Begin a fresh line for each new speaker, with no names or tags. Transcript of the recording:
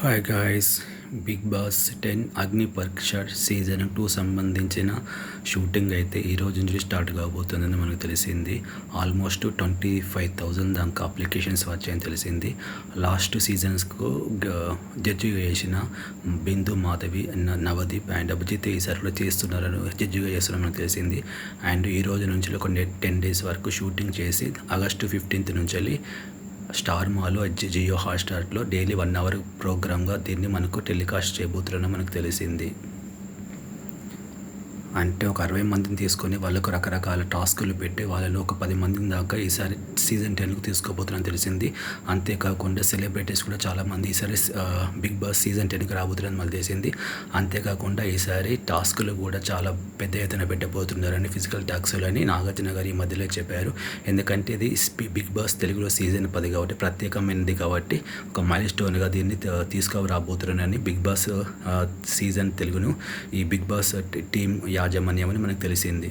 Hi guys, big boss 10 అగ్ని పరీక్ష season 2 సంబంధించిన షూటింగ్ అయితే ఈ రోజు నుంచి స్టార్ట్ కాబోతుందని మనకు తెలిసింది. ఆల్మోస్ట్ 25,000 దాకా అప్లికేషన్స్ వచ్చాయని తెలిసింది. లాస్ట్ సీజన్స్కు జడ్జిగా చేసిన బిందు మాధవి, నవదీప్ అండ్ అభిజిత్ ఈసారి కూడా చేస్తున్నారని జడ్జిగా చేస్తున్నారని మనకు తెలిసింది. అండ్ ఈ రోజు నుంచి ఒక 10 డేస్ వరకు షూటింగ్ చేసి ఆగస్టు 15th నుంచి స్టార్ మాలో జియో హాట్‌స్టార్‌లో డైలీ 1 అవర్ ప్రోగ్రామ్‌గా దీన్ని మనకు టెలికాస్ట్ చేయబోతున్నారని మనకు తెలిసింది. అంటే ఒక 60 మందిని తీసుకొని వాళ్ళకు రకరకాల టాస్కులు పెట్టి వాళ్ళలో ఒక 10 మందిని దాకా ఈసారి సీజన్ 10కు తీసుకోబోతున్నారని తెలిసింది. అంతేకాకుండా సెలబ్రిటీస్ కూడా చాలామంది ఈసారి బిగ్ బాస్ సీజన్ 10కి రాబోతున్నారని మనకు తెలిసింది. అంతేకాకుండా ఈసారి టాస్కులు కూడా చాలా పెద్ద ఎత్తున పెట్టబోతున్నారని ఫిజికల్ టాస్కులని నాగార్జున గారు ఈ మధ్యలో చెప్పారు. ఎందుకంటే ఇది బిగ్ బాస్ తెలుగులో సీజన్ 10 కాబట్టి ప్రత్యేకమైనది కాబట్టి ఒక మైల్ స్టోన్గా దీన్ని తీసుకురాబోతున్నారని బిగ్ బాస్ సీజన్ తెలుగును ఈ బిగ్ బాస్ టీం యాజమాన్యం అని మనకు తెలిసింది.